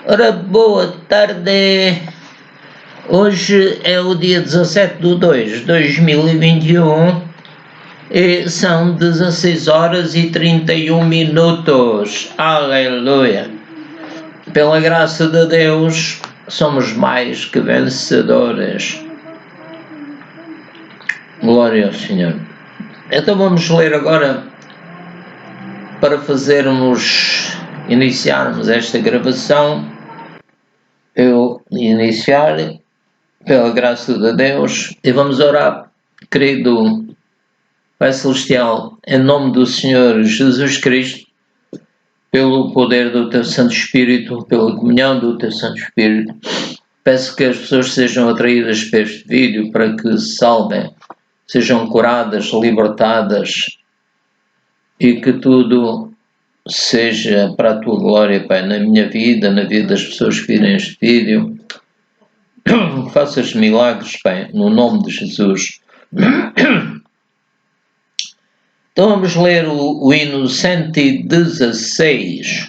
Ora, boa tarde. Hoje é o dia 17 de 2 de 2021 e são 16 horas e 31 minutos. Aleluia. Pela graça de Deus, somos mais que vencedores. Glória ao Senhor. Então vamos ler agora para iniciarmos esta gravação. Eu iniciar pela graça de Deus e vamos orar, querido Pai Celestial, em nome do Senhor Jesus Cristo, pelo poder do Teu Santo Espírito, pela comunhão do Teu Santo Espírito. Peço que as pessoas sejam atraídas para este vídeo, para que se salvem, sejam curadas, libertadas e que tudo seja para a Tua glória, Pai, na minha vida, na vida das pessoas que virem este vídeo. Faças milagres, Pai, no nome de Jesus. Então vamos ler o hino 116.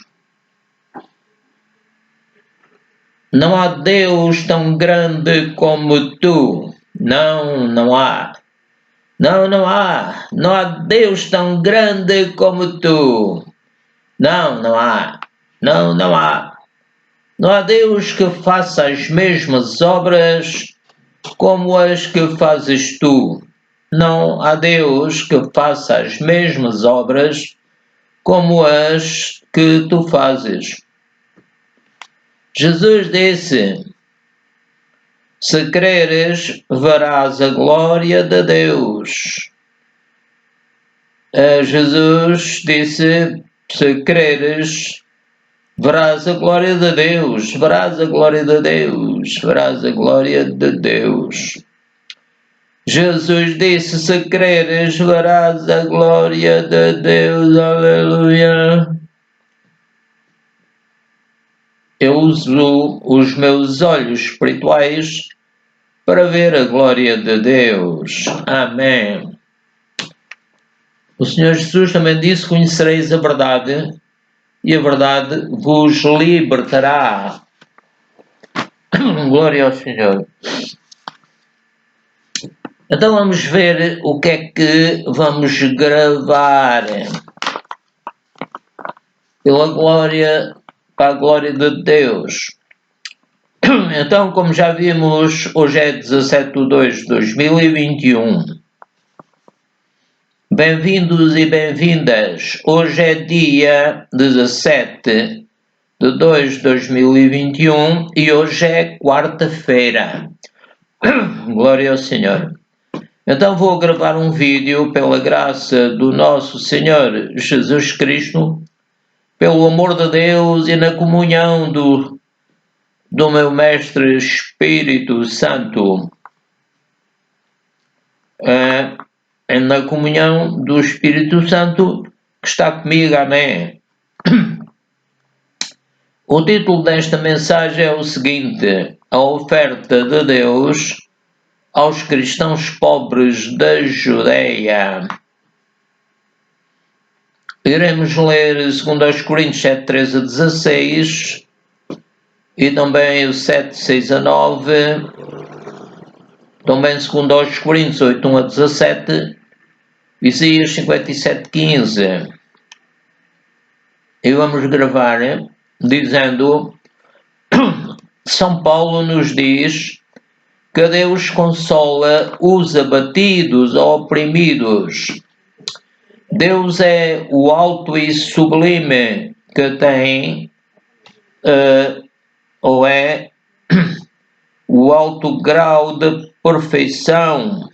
Não há Deus tão grande como Tu. Não há. Não há. Não há Deus tão grande como Tu. Não há. Não há. Não há Deus que faça as mesmas obras como as que fazes Tu. Não há Deus que faça as mesmas obras como as que Tu fazes. Jesus disse: se creres, verás a glória de Deus. Jesus disse: se creres, verás a glória de Deus, verás a glória de Deus, verás a glória de Deus. Jesus disse: se creres, verás a glória de Deus. Aleluia. Eu uso os meus olhos espirituais para ver a glória de Deus. Amém. O Senhor Jesus também disse: conhecereis a verdade e a verdade vos libertará. Glória ao Senhor. Então vamos ver o que é que vamos gravar. Para a glória de Deus. Então, como já vimos, hoje é 17 de 2 de 2021. Bem-vindos e bem-vindas. Hoje é dia 17 de 2 de 2021 e hoje é quarta-feira. Glória ao Senhor. Então vou gravar um vídeo pela graça do nosso Senhor Jesus Cristo, pelo amor de Deus e na comunhão do meu Mestre Espírito Santo. Na comunhão do Espírito Santo que está comigo. Amém. O título desta mensagem é o seguinte: a oferta de Deus aos cristãos pobres da Judeia. Iremos ler 2 Coríntios 7, 13 a 16 e também o 7, 6 a 9, também 2 Coríntios 8, 1 a 17, Isaías 57, 15. E vamos gravar dizendo: São Paulo nos diz que Deus consola os abatidos ou oprimidos. Deus é o alto e sublime que tem, ou é o alto grau de perfeição.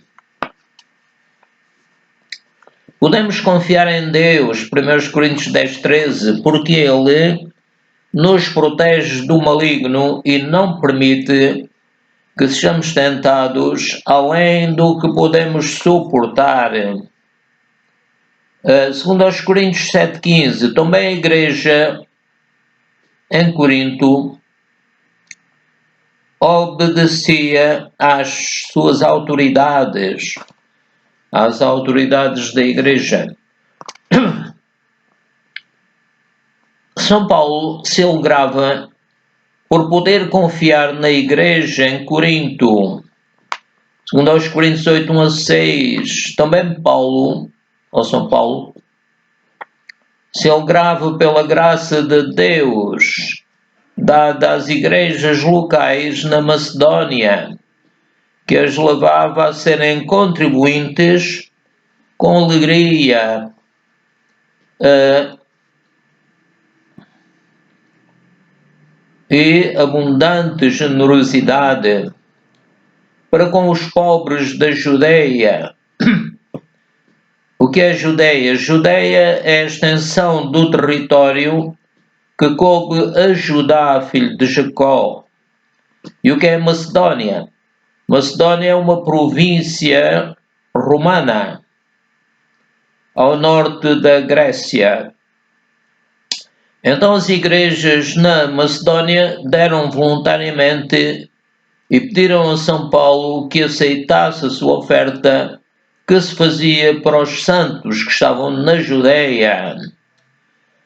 Podemos confiar em Deus, 1 Coríntios 10, 13, porque Ele nos protege do maligno e não permite que sejamos tentados além do que podemos suportar. 2 Coríntios 7,15, também a igreja em Corinto obedecia às suas autoridades, às autoridades da igreja. São Paulo se alegrava por poder confiar na igreja em Corinto. Segundo aos Coríntios 8, 1 a 6, também Paulo, ou São Paulo, se alegrava pela graça de Deus dada às igrejas locais na Macedónia, que as levava a serem contribuintes com alegria e abundante generosidade para com os pobres da Judeia. O que é Judeia? Judeia é a extensão do território que coube a Judá, filho de Jacó. E o que é Macedónia? Macedónia é uma província romana ao norte da Grécia. Então as igrejas na Macedónia deram voluntariamente e pediram a São Paulo que aceitasse a sua oferta que se fazia para os santos que estavam na Judeia.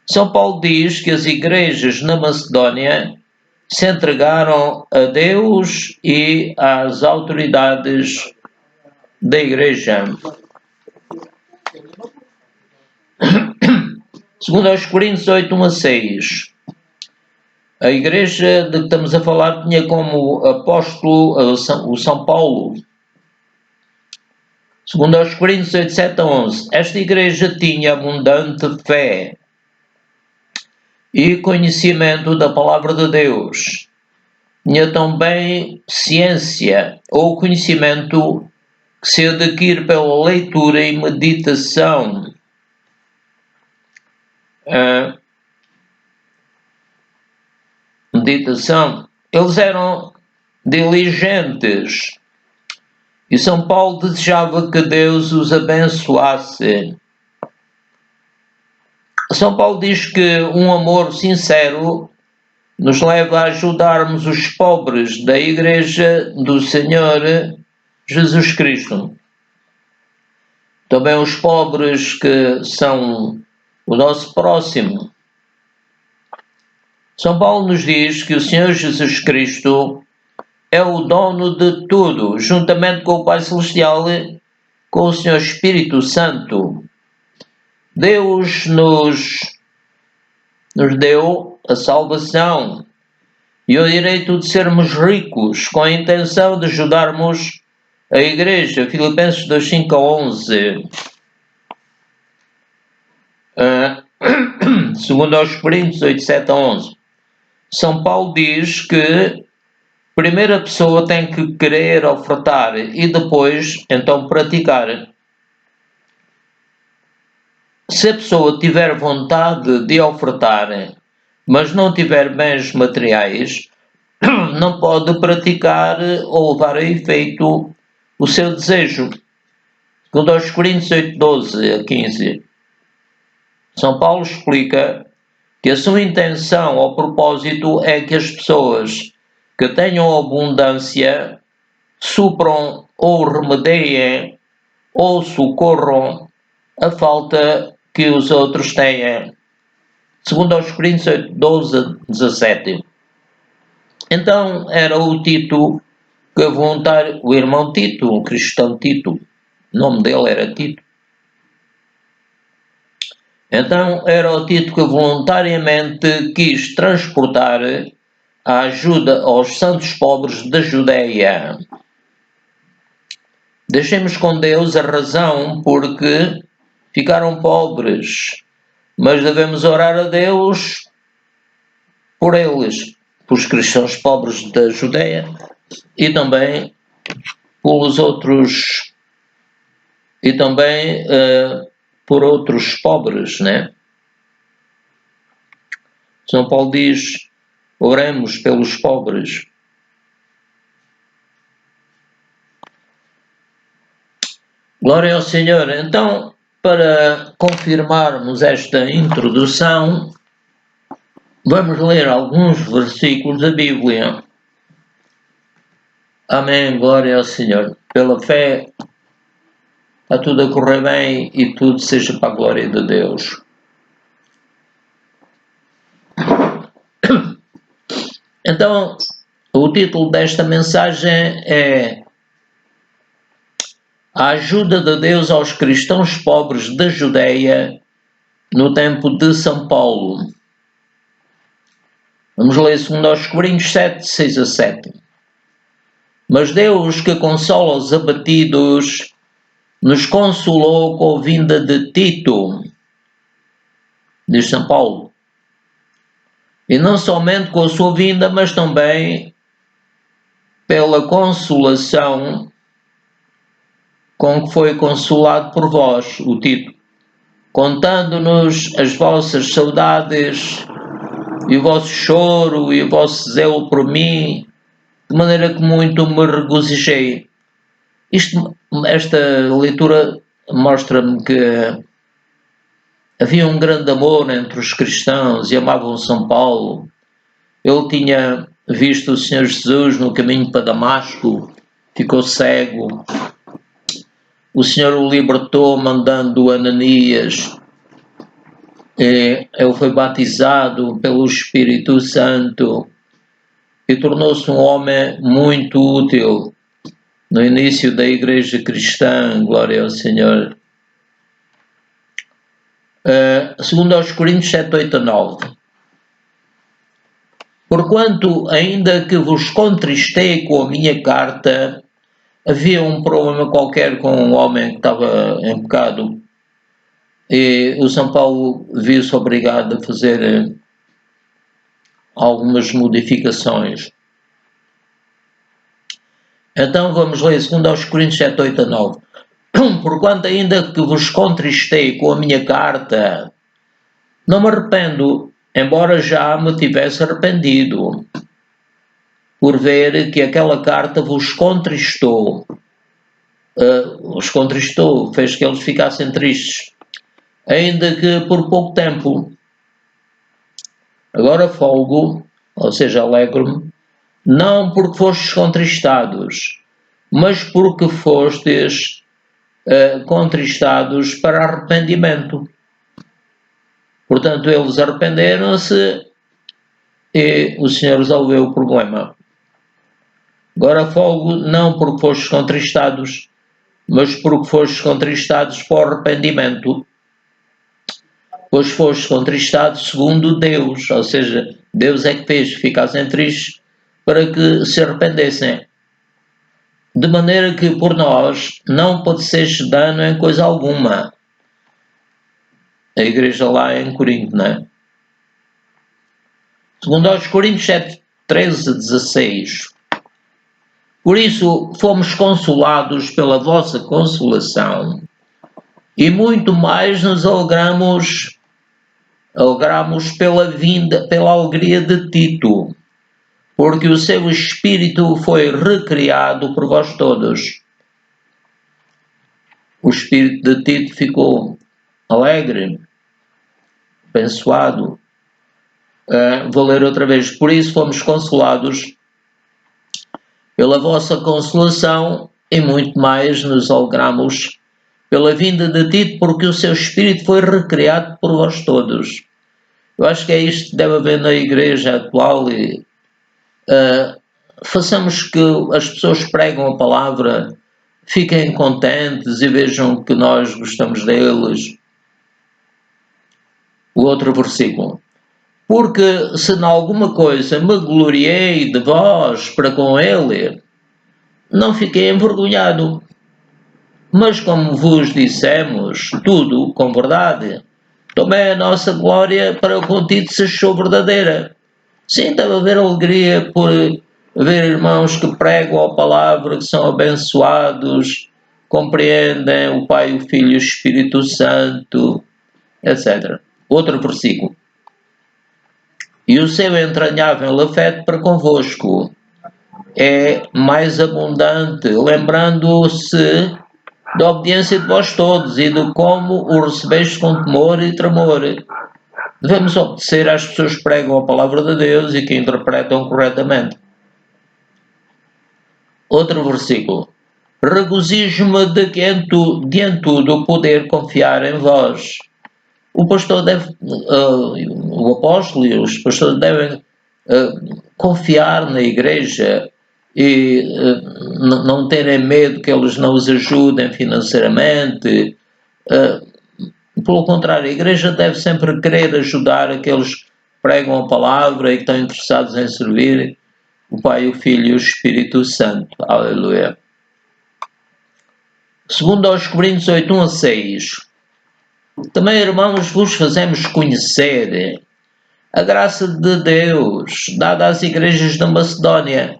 São Paulo diz que as igrejas na Macedónia se entregaram a Deus e às autoridades da igreja. Segundo aos Coríntios 8, 1 a 6, a igreja de que estamos a falar tinha como apóstolo o São Paulo. Segundo aos Coríntios 8, 7 a 11, esta igreja tinha abundante fé e conhecimento da palavra de Deus. Tinha também ciência ou conhecimento que se adquire pela leitura e meditação. Eles eram diligentes e São Paulo desejava que Deus os abençoasse. São Paulo diz que um amor sincero nos leva a ajudarmos os pobres da Igreja do Senhor Jesus Cristo. Também os pobres que são o nosso próximo. São Paulo nos diz que o Senhor Jesus Cristo é o dono de tudo, juntamente com o Pai Celestial, com o Senhor Espírito Santo. Deus nos deu a salvação e o direito de sermos ricos, com a intenção de ajudarmos a Igreja. Filipenses 2, 5 a 11. Segundo aos Coríntios 8, 7 a 11. São Paulo diz que primeiro a pessoa tem que querer ofertar e depois, então, praticar. Se a pessoa tiver vontade de ofertar, mas não tiver bens materiais, não pode praticar ou levar a efeito o seu desejo. Segundo aos Coríntios 8, 12 a 15, São Paulo explica que a sua intenção ou propósito é que as pessoas que tenham abundância supram ou remediem ou socorram a falta que os outros têm. Segundo aos Coríntios 8, 12 a 17. Então era o Tito que o irmão Tito, o cristão Tito, o nome dele era Tito. Então era o Tito que voluntariamente quis transportar a ajuda aos santos pobres da Judeia. Deixemos com Deus a razão porque ficaram pobres, mas devemos orar a Deus por eles, pelos cristãos pobres da Judeia e também pelos outros, e também por outros pobres, né? São Paulo diz, oremos pelos pobres. Glória ao Senhor. Então, para confirmarmos esta introdução, vamos ler alguns versículos da Bíblia. Amém, glória ao Senhor. Pela fé, está tudo a correr bem e tudo seja para a glória de Deus. Então, o título desta mensagem é A ajuda de Deus aos cristãos pobres da Judeia no tempo de São Paulo. Vamos ler 2 Coríntios 7, 6 a 7. Mas Deus, que consola os abatidos, nos consolou com a vinda de Tito, diz São Paulo. E não somente com a sua vinda, mas também pela consolação com que foi consolado por vós, o Tito, contando-nos as vossas saudades e o vosso choro e o vosso zelo por mim, de maneira que muito me regozijei. Esta leitura mostra-me que havia um grande amor entre os cristãos e amavam São Paulo. Ele tinha visto o Senhor Jesus no caminho para Damasco, ficou cego. O Senhor o libertou mandando Ananias. Ele foi batizado pelo Espírito Santo e tornou-se um homem muito útil no início da Igreja Cristã. Glória ao Senhor. Segundo aos Coríntios 7, 8 a 9. Porquanto, ainda que vos contristei com a minha carta, havia um problema qualquer com um homem que estava em pecado e o São Paulo viu-se obrigado a fazer algumas modificações. Então vamos ler 2 Coríntios 7, 8 a 9. Porquanto ainda que vos contristei com a minha carta, não me arrependo, embora já me tivesse arrependido, por ver que aquela carta vos contristou. Fez que eles ficassem tristes, ainda que por pouco tempo. Agora folgo, ou seja, alegro-me, não porque fostes contristados, mas porque fostes contristados para arrependimento. Portanto, eles arrependeram-se e o Senhor resolveu o problema. Agora folgo não porque fostes contristados, mas porque fostes contristados para o arrependimento. Pois fostes contristados segundo Deus, ou seja, Deus é que fez que ficassem tristes para que se arrependessem. De maneira que por nós não padeceste dano em coisa alguma. A igreja lá em Corinto, não é? Segundo aos Coríntios 7, 13 a 16. Por isso fomos consolados pela vossa consolação e muito mais nos alegramos pela alegria de Tito, porque o seu espírito foi recriado por vós todos. O espírito de Tito ficou alegre, abençoado. Vou ler outra vez. Por isso fomos consolados pela vossa consolação e muito mais nos alegramos pela vinda de Tito, porque o seu espírito foi recriado por vós todos. Eu acho que é isto que deve haver na igreja atual e façamos que as pessoas que pregam a palavra fiquem contentes e vejam que nós gostamos deles. O outro versículo. Porque se em alguma coisa me gloriei de vós para com ele, não fiquei envergonhado. Mas como vos dissemos, tudo com verdade, também a nossa glória para com Tito se achou verdadeira. Sim, deve haver alegria por ver irmãos que pregam a palavra, que são abençoados, compreendem o Pai, o Filho e o Espírito Santo, etc. Outro versículo. E o seu entranhável afeto para convosco é mais abundante, lembrando-se da obediência de vós todos e de como o recebeste com temor e tremor. Devemos obedecer às pessoas que pregam a palavra de Deus e que interpretam corretamente. Outro versículo. Regozijo-me de que em tudo poder confiar em vós. O pastor deve, o apóstolo e os pastores devem confiar na igreja e não terem medo que eles não os ajudem financeiramente. Pelo contrário, a igreja deve sempre querer ajudar aqueles que pregam a palavra e que estão interessados em servir o Pai, o Filho e o Espírito Santo. Aleluia. Segundo aos Coríntios 8, 1 a 6. Também, irmãos, vos fazemos conhecer a graça de Deus dada às igrejas da Macedónia.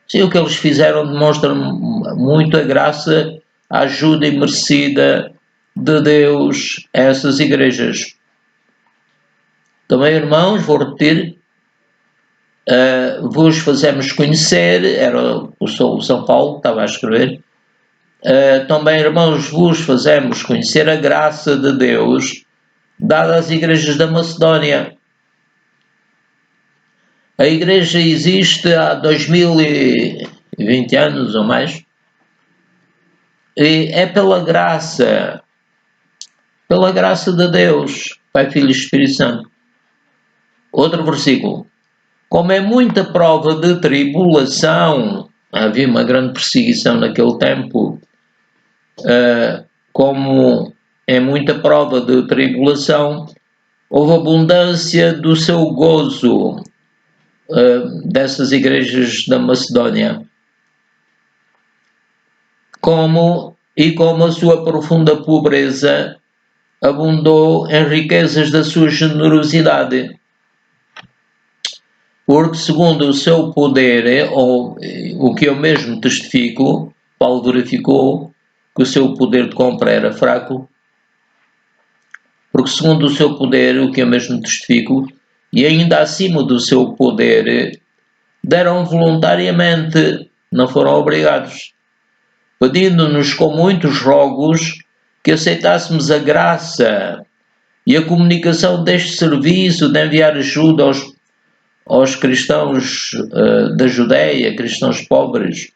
Sim, o que eles fizeram demonstra muito a graça, a ajuda imerecida de Deus a essas igrejas. Também, irmãos, vou repetir, vos fazemos conhecer, era o São Paulo que estava a escrever, também, irmãos, vos fazemos conhecer a graça de Deus dada às igrejas da Macedónia. A igreja existe há 2020 anos ou mais, e é pela graça de Deus, Pai, Filho e Espírito Santo. Outro versículo. Como é muita prova de tribulação, havia uma grande perseguição naquele tempo, como é muita prova de tribulação, houve abundância do seu gozo dessas igrejas da Macedónia, como a sua profunda pobreza abundou em riquezas da sua generosidade. Porque segundo o seu poder, ou o que eu mesmo testifico, Paulo verificou que o seu poder de compra era fraco, porque segundo o seu poder, o que eu mesmo testifico, e ainda acima do seu poder, deram voluntariamente, não foram obrigados, pedindo-nos com muitos rogos que aceitássemos a graça e a comunicação deste serviço de enviar ajuda aos cristãos da Judeia, cristãos pobres.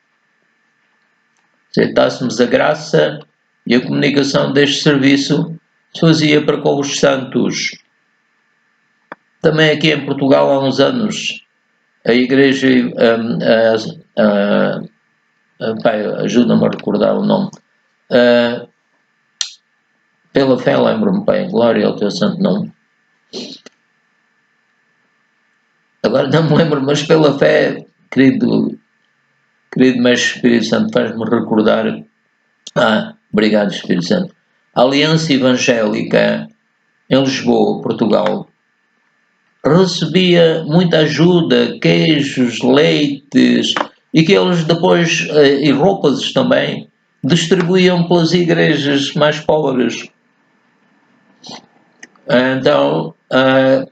Aceitássemos a graça e a comunicação deste serviço se fazia para com os santos. Também aqui em Portugal há uns anos a igreja, ajuda-me a recordar o nome, pela fé lembro-me, Pai, glória ao teu santo nome. Agora não me lembro, mas pela fé, querido Mestre Espírito Santo, faz-me recordar. Obrigado, Espírito Santo. A Aliança Evangélica em Lisboa, Portugal, recebia muita ajuda, queijos, leites, e que eles depois, e roupas também, distribuíam pelas igrejas mais pobres. Então,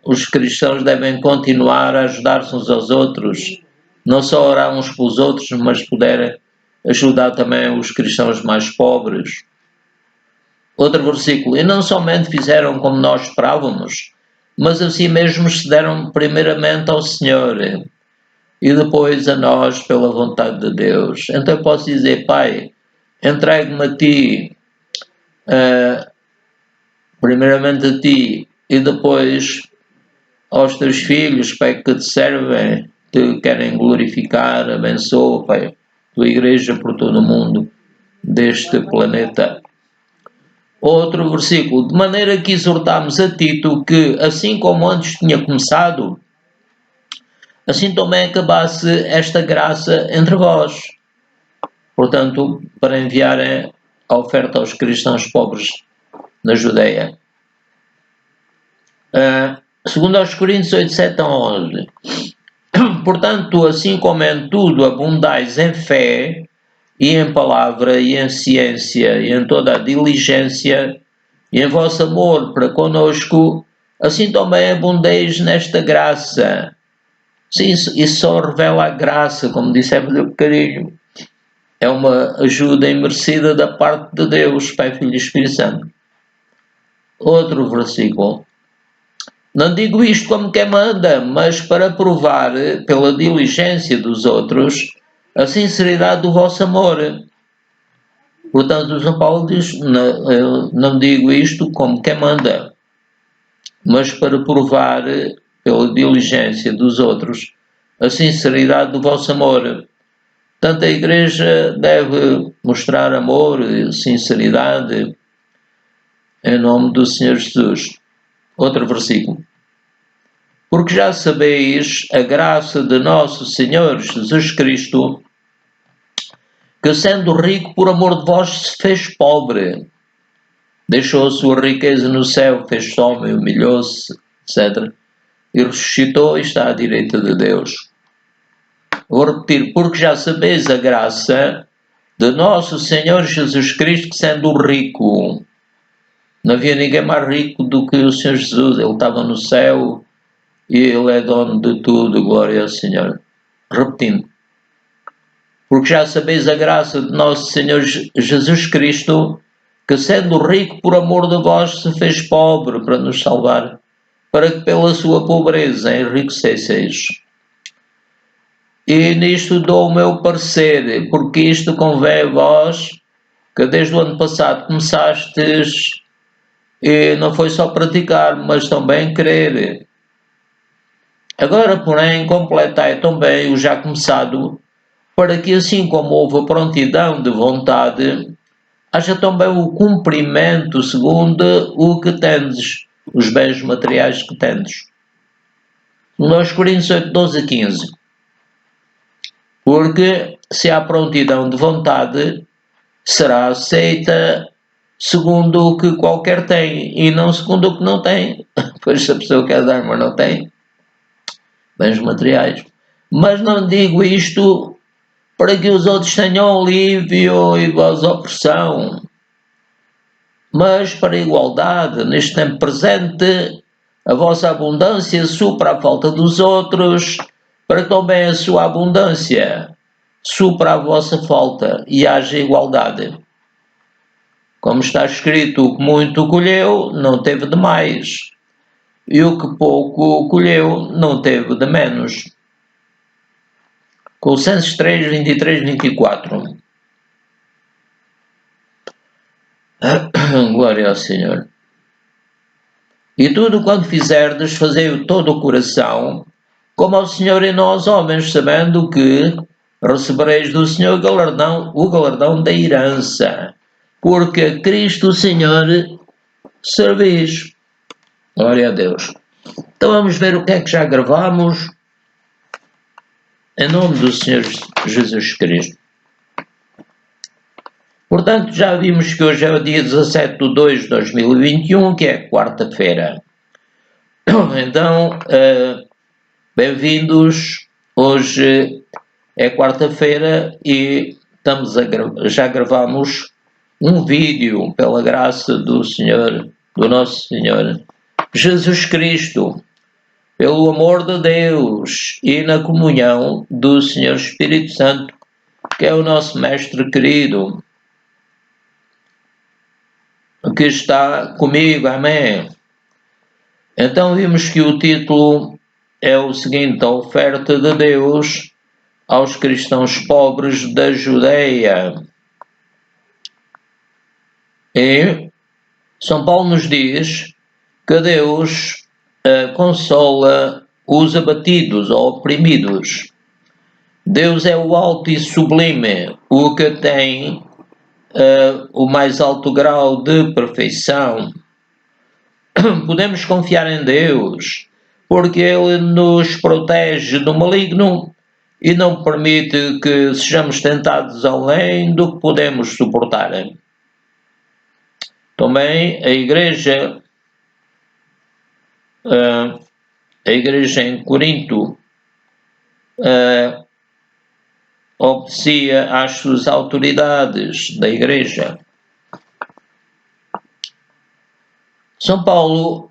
os cristãos devem continuar a ajudar-se uns aos outros, não só orar uns pelos outros, mas poder ajudar também os cristãos mais pobres. Outro versículo. E não somente fizeram como nós esperávamos, mas assim mesmo se deram primeiramente ao Senhor e depois a nós pela vontade de Deus. Então eu posso dizer, Pai, entrego-me a Ti, primeiramente a Ti e depois aos Teus filhos, Pai, que Te servem, Te querem glorificar, abençoa, Pai, Tua Igreja por todo o mundo deste planeta. Outro versículo, de maneira que exortamos a Tito que, assim como antes tinha começado, assim também acabasse esta graça entre vós. Portanto, para enviarem a oferta aos cristãos pobres na Judeia. Segundo aos Coríntios 8, 7 a 11. Portanto, assim como em tudo abundais em fé, e em palavra, e em ciência, e em toda a diligência, e em vosso amor para conosco, assim também abundeis nesta graça. Sim, isso só revela a graça, como dissemos há bocadinho. É uma ajuda imerecida da parte de Deus, Pai, Filho e Espírito Santo. Outro versículo. Não digo isto como quem manda, mas para provar, pela diligência dos outros, a sinceridade do vosso amor. Portanto, o São Paulo diz, não digo isto como quem manda, mas para provar pela diligência dos outros, a sinceridade do vosso amor. Portanto, a Igreja deve mostrar amor e sinceridade em nome do Senhor Jesus. Outro versículo. Porque já sabeis a graça de nosso Senhor Jesus Cristo, que sendo rico por amor de vós se fez pobre, deixou a sua riqueza no céu, fez homem, humilhou-se, etc. E ressuscitou e está à direita de Deus. Vou repetir, porque já sabeis a graça de nosso Senhor Jesus Cristo, que sendo rico, não havia ninguém mais rico do que o Senhor Jesus, ele estava no céu e ele é dono de tudo, glória ao Senhor. Repetindo, porque já sabeis a graça de nosso Senhor Jesus Cristo, que sendo rico por amor de vós se fez pobre para nos salvar, para que pela sua pobreza enriquecesseis. E nisto dou o meu parecer, porque isto convém a vós, que desde o ano passado começastes, e não foi só praticar, mas também crer. Agora, porém, completai também o já começado, para que assim como houve a prontidão de vontade, haja também o cumprimento segundo o que tendes, os bens materiais que tendes. 2 Coríntios 8, 12 a 15. Porque se há prontidão de vontade, será aceita segundo o que qualquer tem, e não segundo o que não tem. Pois se a pessoa quer dar, mas não tem, bens materiais. Mas não digo isto para que os outros tenham alívio e vós opressão, mas para a igualdade. Neste tempo presente, a vossa abundância supra a falta dos outros, para que também a sua abundância supra a vossa falta e haja igualdade. Como está escrito, o que muito colheu não teve de mais, e o que pouco colheu não teve de menos. Colossenses 3, 23, 24. Glória ao Senhor. E tudo quanto fizerdes, fazei-o todo o coração, como ao Senhor e não aos homens, sabendo que recebereis do Senhor o galardão da herança, porque a Cristo o Senhor servis. Glória a Deus. Então vamos ver o que é que já gravamos em nome do Senhor Jesus Cristo. Portanto, já vimos que hoje é o dia 17 de 2 de 2021, que é quarta-feira. Então, bem-vindos. Hoje é quarta-feira e já gravamos um vídeo pela graça do Senhor, do nosso Senhor Jesus Cristo, pelo amor de Deus e na comunhão do Senhor Espírito Santo, que é o nosso mestre querido, que está comigo, amém. Então vimos que o título é o seguinte: a oferta de Deus aos cristãos pobres da Judeia. E São Paulo nos diz que Deus consola os abatidos ou oprimidos. Deus é o alto e sublime, o que tem o mais alto grau de perfeição. Podemos confiar em Deus, porque Ele nos protege do maligno e não permite que sejamos tentados além do que podemos suportar. Também a Igreja em Corinto obedecia às suas autoridades da Igreja. São Paulo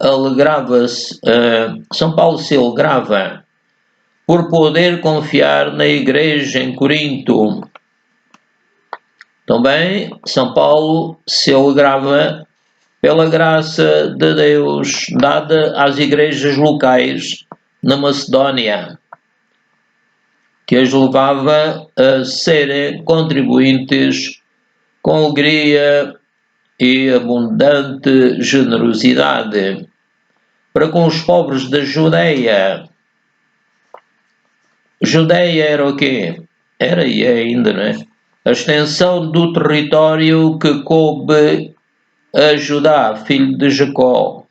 se alegrava por poder confiar na Igreja em Corinto. Também São Paulo se alegrava pela graça de Deus dada às igrejas locais na Macedónia, que as levava a serem contribuintes com alegria e abundante generosidade. para com os pobres da Judeia. Judeia era o quê? Era e é ainda, não é? A extensão do território que coube a Judá, filho de Jacó.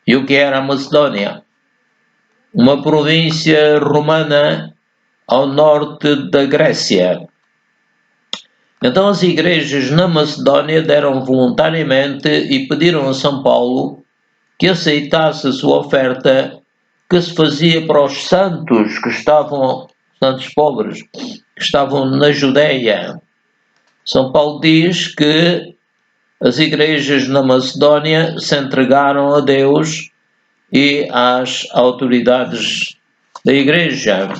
E o que era a Macedónia? Uma província romana ao norte da Grécia. Então as igrejas na Macedónia deram voluntariamente e pediram a São Paulo que aceitasse a sua oferta, que se fazia para os santos que estavam, santos pobres, que estavam na Judeia. São Paulo diz que as igrejas na Macedónia se entregaram a Deus e às autoridades da igreja.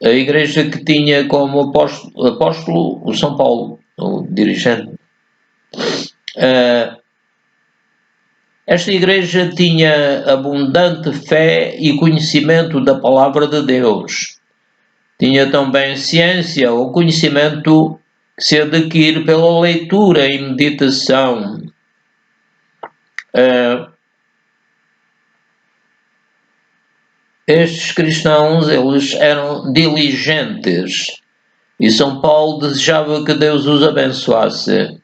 A igreja que tinha como apóstolo o São Paulo, o dirigente. Esta igreja tinha abundante fé e conhecimento da palavra de Deus. Tinha também ciência ou conhecimento que se adquire pela leitura e meditação. Estes cristãos, eles eram diligentes e São Paulo desejava que Deus os abençoasse.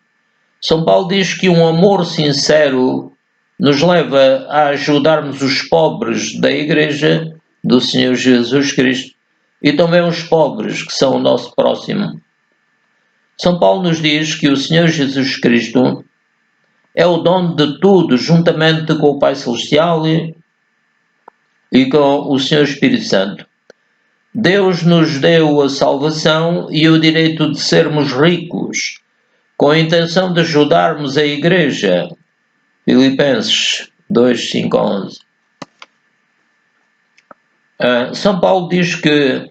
São Paulo diz que um amor sincero nos leva a ajudarmos os pobres da Igreja do Senhor Jesus Cristo e também os pobres que são o nosso próximo. São Paulo nos diz que o Senhor Jesus Cristo é o dono de tudo, juntamente com o Pai Celestial e com o Senhor Espírito Santo. Deus nos deu a salvação e o direito de sermos ricos, com a intenção de ajudarmos a Igreja. Filipenses 2, 5, 11. São Paulo diz que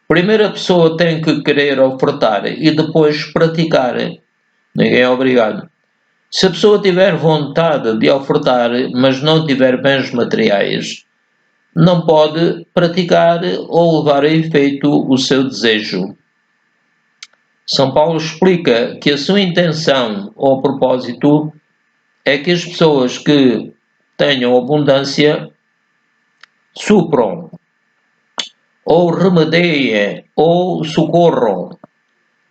primeiro a pessoa tem que querer ofertar e depois praticar. Ninguém é obrigado. Se a pessoa tiver vontade de ofertar, mas não tiver bens materiais, não pode praticar ou levar a efeito o seu desejo. São Paulo explica que a sua intenção ou propósito é que as pessoas que tenham abundância supram, ou remediem, ou socorram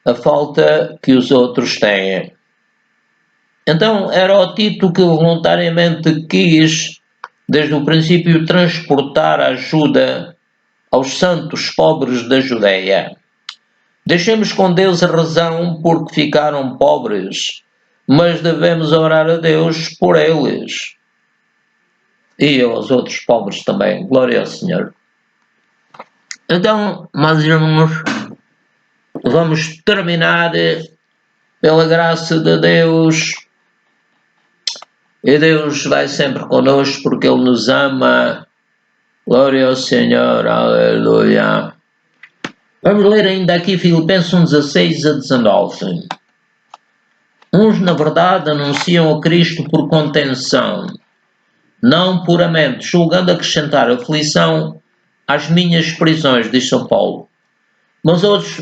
a falta que os outros têm. Então era o Tito que voluntariamente quis, desde o princípio, transportar a ajuda aos santos pobres da Judeia. Deixemos com Deus a razão porque ficaram pobres, mas devemos orar a Deus por eles. E aos outros pobres também. Glória ao Senhor. Então, meus irmãos, vamos terminar pela graça de Deus. E Deus vai sempre conosco porque Ele nos ama. Glória ao Senhor. Aleluia. Vamos ler ainda aqui Filipenses 1:16 a 19. Uns, na verdade, anunciam a Cristo por contenção, não puramente, julgando acrescentar aflição às minhas prisões, diz São Paulo. Mas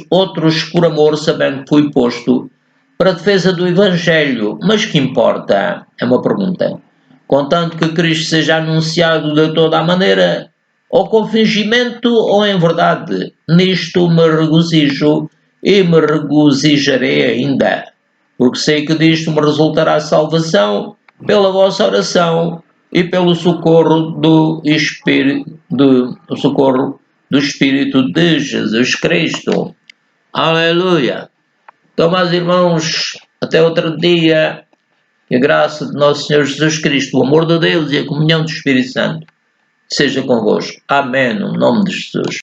outros por amor, sabendo que fui posto para a defesa do Evangelho. Mas que importa? É uma pergunta. Contanto que Cristo seja anunciado de toda a maneira, ou com fingimento ou em verdade, nisto me regozijo e me regozijarei ainda, porque sei que disto me resultará salvação pela vossa oração e pelo socorro do Espírito de Jesus Cristo. Aleluia! Então, meus irmãos, até outro dia, que a graça de nosso Senhor Jesus Cristo, o amor de Deus e a comunhão do Espírito Santo seja convosco. Amém, no nome de Jesus.